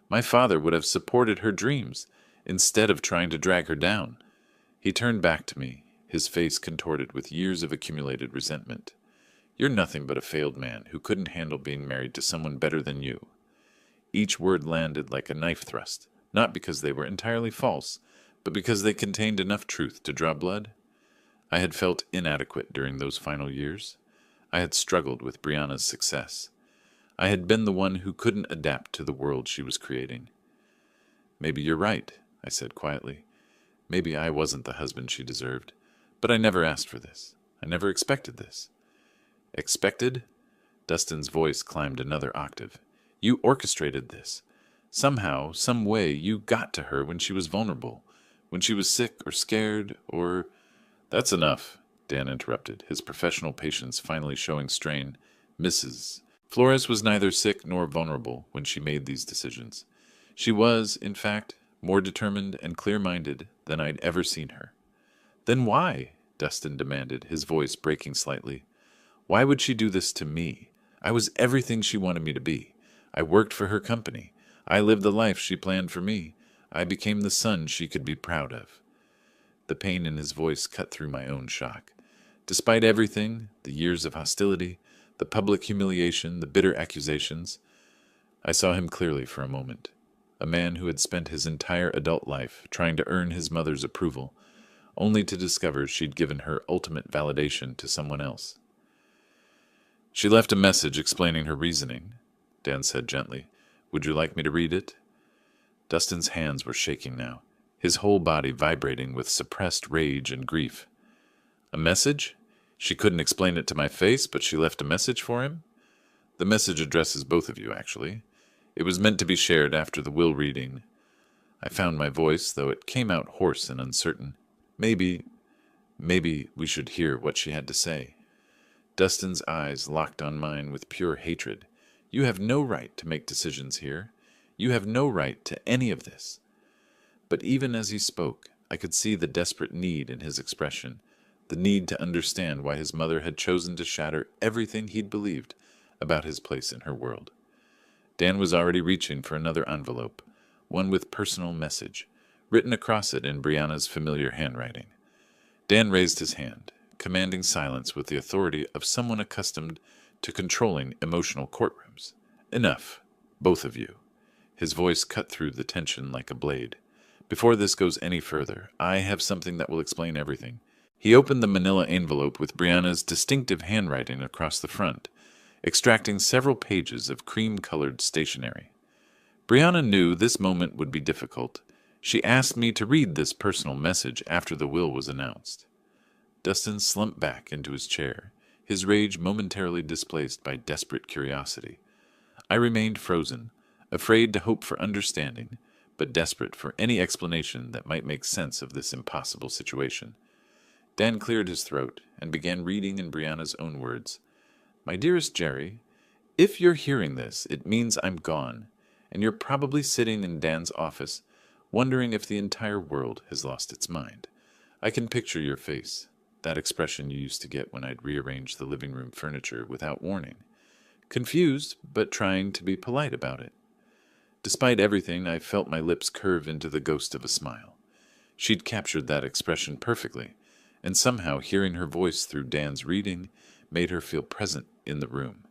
My father would have supported her dreams, instead of trying to drag her down." He turned back to me, his face contorted with years of accumulated resentment. "You're nothing but a failed man who couldn't handle being married to someone better than you." Each word landed like a knife thrust, not because they were entirely false, but because they contained enough truth to draw blood. I had felt inadequate during those final years. I had struggled with Brianna's success. I had been the one who couldn't adapt to the world she was creating. Maybe you're right, I said quietly. Maybe I wasn't the husband she deserved. But I never asked for this. I never expected this. Expected? Dustin's voice climbed another octave. You orchestrated this. Somehow, some way, you got to her when she was vulnerable, when she was sick or scared or... That's enough, Dan interrupted, his professional patience finally showing strain. Mrs. Flores was neither sick nor vulnerable when she made these decisions. She was, in fact, more determined and clear-minded than I'd ever seen her. Then why? Dustin demanded, his voice breaking slightly. Why would she do this to me? I was everything she wanted me to be. I worked for her company. I lived the life she planned for me. I became the son she could be proud of. The pain in his voice cut through my own shock. Despite everything, the years of hostility, the public humiliation, the bitter accusations, I saw him clearly for a moment. A man who had spent his entire adult life trying to earn his mother's approval, only to discover she'd given her ultimate validation to someone else. She left a message explaining her reasoning, Dan said gently. Would you like me to read it? Dustin's hands were shaking now, his whole body vibrating with suppressed rage and grief. A message? She couldn't explain it to my face, but she left a message for him? The message addresses both of you, actually. It was meant to be shared after the will reading. I found my voice, though it came out hoarse and uncertain. Maybe we should hear what she had to say. Dustin's eyes locked on mine with pure hatred. You have no right to make decisions here. You have no right to any of this. But even as he spoke, I could see the desperate need in his expression, the need to understand why his mother had chosen to shatter everything he'd believed about his place in her world. Dan was already reaching for another envelope, one with personal message, written across it in Brianna's familiar handwriting. Dan raised his hand, commanding silence with the authority of someone accustomed to controlling emotional courtrooms. Enough, both of you. His voice cut through the tension like a blade. Before this goes any further, I have something that will explain everything. He opened the manila envelope with Brianna's distinctive handwriting across the front, extracting several pages of cream-colored stationery. Brianna knew this moment would be difficult. She asked me to read this personal message after the will was announced. Dustin slumped back into his chair, his rage momentarily displaced by desperate curiosity. I remained frozen, afraid to hope for understanding, but desperate for any explanation that might make sense of this impossible situation. Dan cleared his throat and began reading in Brianna's own words. My dearest Jerry, if you're hearing this, it means I'm gone, and you're probably sitting in Dan's office, wondering if the entire world has lost its mind. I can picture your face, that expression you used to get when I'd rearranged the living room furniture without warning. Confused, but trying to be polite about it. Despite everything, I felt my lips curve into the ghost of a smile. She'd captured that expression perfectly, and somehow hearing her voice through Dan's reading made her feel present in the room.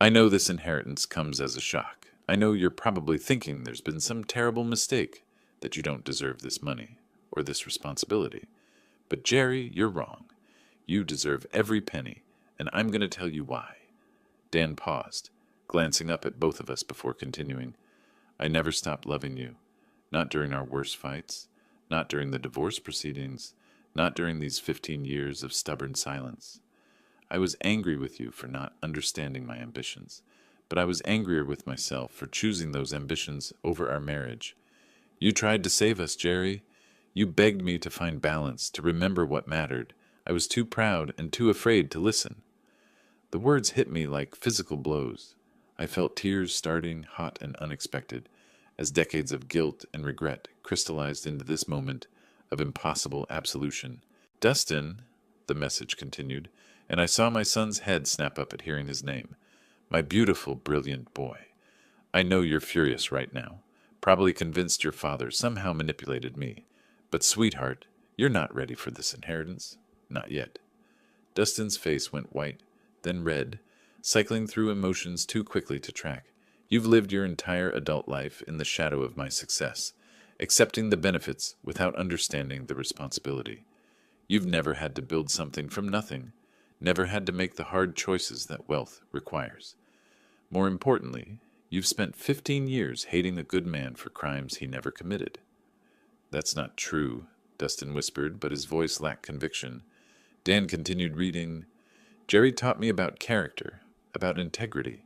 I know this inheritance comes as a shock. I know you're probably thinking there's been some terrible mistake, that you don't deserve this money, or this responsibility. But Jerry, you're wrong. You deserve every penny, and I'm going to tell you why. Dan paused, glancing up at both of us before continuing. I never stopped loving you. Not during our worst fights. Not during the divorce proceedings. Not during these 15 years of stubborn silence. I was angry with you for not understanding my ambitions, but I was angrier with myself for choosing those ambitions over our marriage. You tried to save us, Jerry. You begged me to find balance, to remember what mattered. I was too proud and too afraid to listen. The words hit me like physical blows. I felt tears starting, hot and unexpected, as decades of guilt and regret crystallized into this moment of impossible absolution. Dustin, the message continued, and I saw my son's head snap up at hearing his name. My beautiful, brilliant boy. I know you're furious right now, probably convinced your father somehow manipulated me. But, sweetheart, you're not ready for this inheritance. Not yet. Dustin's face went white, then red, cycling through emotions too quickly to track. You've lived your entire adult life in the shadow of my success, accepting the benefits without understanding the responsibility. You've never had to build something from nothing, never had to make the hard choices that wealth requires. More importantly, you've spent 15 years hating a good man for crimes he never committed. That's not true, Dustin whispered, but his voice lacked conviction. Dan continued reading. Jerry taught me about character, about integrity,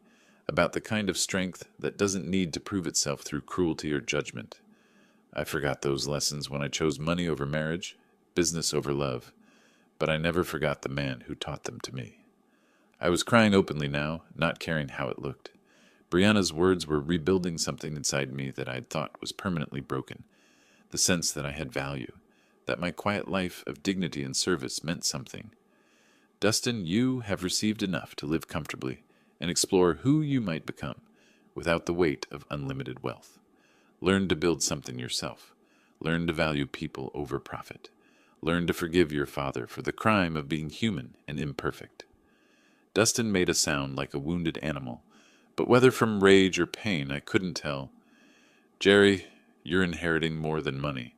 about the kind of strength that doesn't need to prove itself through cruelty or judgment. I forgot those lessons when I chose money over marriage, business over love, but I never forgot the man who taught them to me. I was crying openly now, not caring how it looked. Brianna's words were rebuilding something inside me that I'd thought was permanently broken, the sense that I had value, that my quiet life of dignity and service meant something. Dustin, you have received enough to live comfortably and explore who you might become without the weight of unlimited wealth. Learn to build something yourself. Learn to value people over profit. Learn to forgive your father for the crime of being human and imperfect. Dustin made a sound like a wounded animal, but whether from rage or pain I couldn't tell. Jerry, you're inheriting more than money.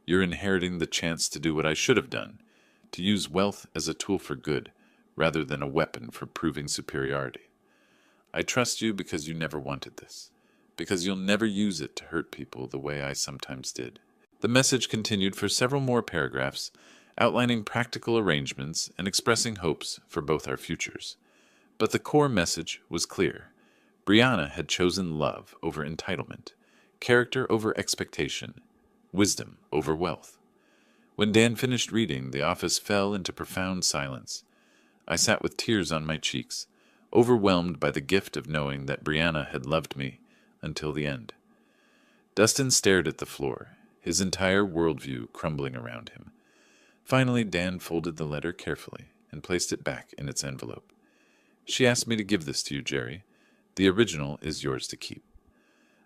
You're inheriting the chance to do what I should have done, to use wealth as a tool for good, rather than a weapon for proving superiority. I trust you because you never wanted this, because you'll never use it to hurt people the way I sometimes did. The message continued for several more paragraphs, outlining practical arrangements and expressing hopes for both our futures. But the core message was clear. Brianna had chosen love over entitlement, character over expectation, wisdom over wealth. When Dan finished reading, the office fell into profound silence. I sat with tears on my cheeks, overwhelmed by the gift of knowing that Brianna had loved me until the end. Dustin stared at the floor, his entire worldview crumbling around him. Finally, Dan folded the letter carefully and placed it back in its envelope. She asked me to give this to you, Jerry. The original is yours to keep.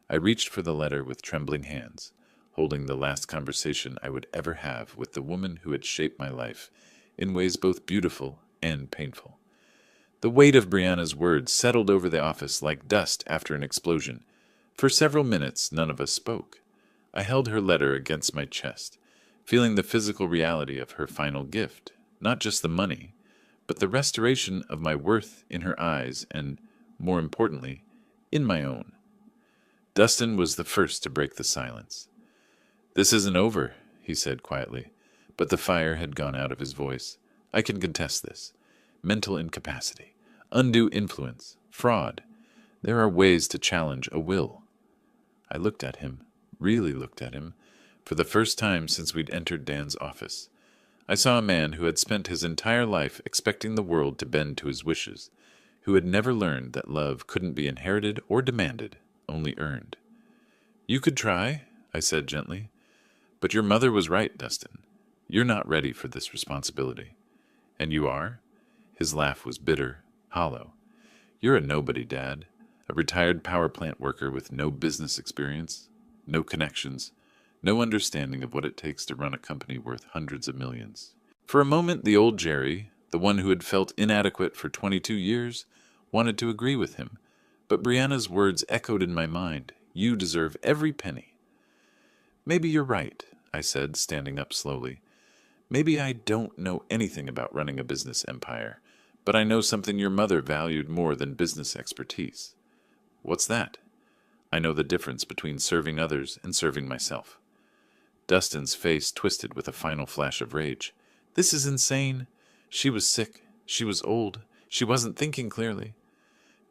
I reached for the letter with trembling hands, holding the last conversation I would ever have with the woman who had shaped my life in ways both beautiful and painful. The weight of Brianna's words settled over the office like dust after an explosion. For several minutes, none of us spoke. I held her letter against my chest, feeling the physical reality of her final gift, not just the money, but the restoration of my worth in her eyes and, more importantly, in my own. Dustin was the first to break the silence. This isn't over, he said quietly, but the fire had gone out of his voice. I can contest this. Mental incapacity, undue influence, fraud. There are ways to challenge a will. I looked at him, really looked at him, for the first time since we'd entered Dan's office. I saw a man who had spent his entire life expecting the world to bend to his wishes, who had never learned that love couldn't be inherited or demanded, only earned. You could try, I said gently. But your mother was right, Dustin. You're not ready for this responsibility. And you are? His laugh was bitter, hollow. You're a nobody, Dad. A retired power plant worker with no business experience, no connections, no understanding of what it takes to run a company worth hundreds of millions. For a moment, the old Jerry, the one who had felt inadequate for 22 years, wanted to agree with him. But Brianna's words echoed in my mind. You deserve every penny. Maybe you're right, I said, standing up slowly. Maybe I don't know anything about running a business empire, but I know something your mother valued more than business expertise. What's that? I know the difference between serving others and serving myself. Dustin's face twisted with a final flash of rage. This is insane. She was sick. She was old. She wasn't thinking clearly.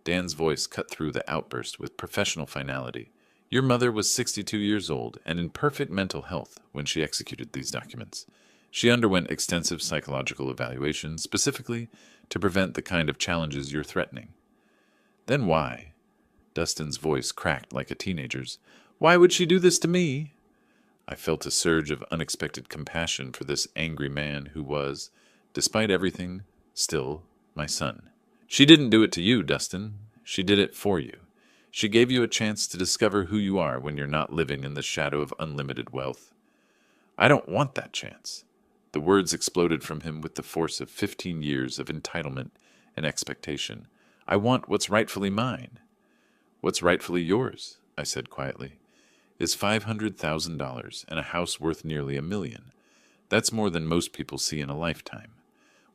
Dan's voice cut through the outburst with professional finality. Your mother was 62 years old and in perfect mental health when she executed these documents. She underwent extensive psychological evaluation specifically to prevent the kind of challenges you're threatening. Then why? Dustin's voice cracked like a teenager's. Why would she do this to me? I felt a surge of unexpected compassion for this angry man who was, despite everything, still my son. She didn't do it to you, Dustin. She did it for you. She gave you a chance to discover who you are when you're not living in the shadow of unlimited wealth. I don't want that chance. The words exploded from him with the force of 15 years of entitlement and expectation. I want what's rightfully mine. What's rightfully yours, I said quietly, is $500,000 and a house worth nearly $1 million. That's more than most people see in a lifetime.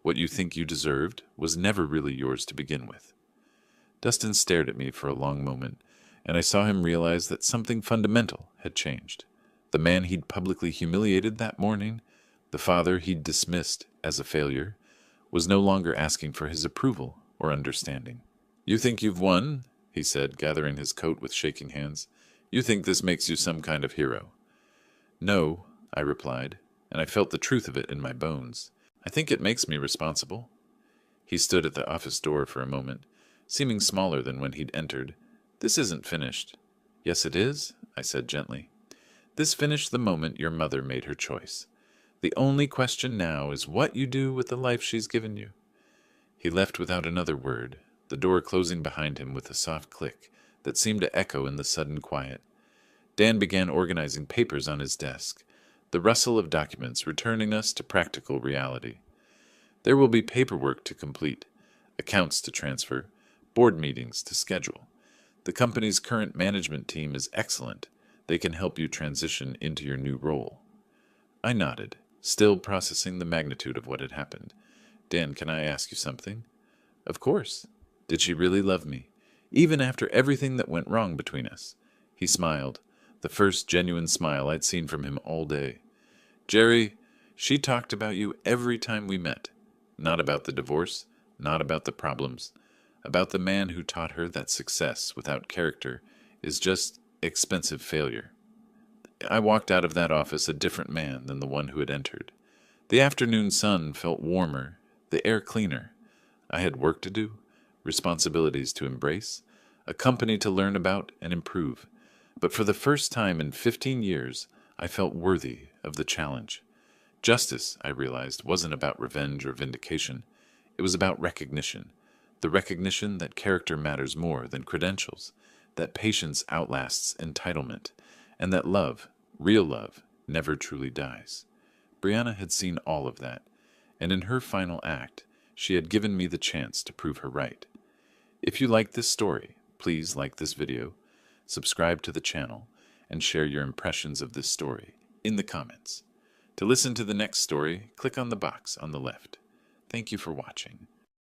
What you think you deserved was never really yours to begin with. Dustin stared at me for a long moment, and I saw him realize that something fundamental had changed. The man he'd publicly humiliated that morning, the father he'd dismissed as a failure, was no longer asking for his approval or understanding. "You think you've won?" he said, gathering his coat with shaking hands. "You think this makes you some kind of hero?" "No," I replied, and I felt the truth of it in my bones. "I think it makes me responsible." He stood at the office door for a moment, seeming smaller than when he'd entered. "This isn't finished." "Yes, it is," I said gently. "This finished the moment your mother made her choice. The only question now is what you do with the life she's given you." He left without another word, the door closing behind him with a soft click that seemed to echo in the sudden quiet. Dan began organizing papers on his desk, the rustle of documents returning us to practical reality. There will be paperwork to complete, accounts to transfer, board meetings to schedule. The company's current management team is excellent. They can help you transition into your new role. I nodded, still processing the magnitude of what had happened. "Dan, can I ask you something?" "Of course." "Did she really love me, even after everything that went wrong between us?" He smiled, the first genuine smile I'd seen from him all day. "Jerry, she talked about you every time we met. Not about the divorce, not about the problems, about the man who taught her that success without character is just expensive failure." I walked out of that office a different man than the one who had entered. The afternoon sun felt warmer, the air cleaner. I had work to do, responsibilities to embrace, a company to learn about and improve. But for the first time in 15 years, I felt worthy of the challenge. Justice, I realized, wasn't about revenge or vindication. It was about recognition. The recognition that character matters more than credentials, that patience outlasts entitlement, and that love, real love, never truly dies. Brianna had seen all of that, and in her final act, she had given me the chance to prove her right. If you like this story, please like this video, subscribe to the channel, and share your impressions of this story in the comments. To listen to the next story, click on the box on the left. Thank you for watching.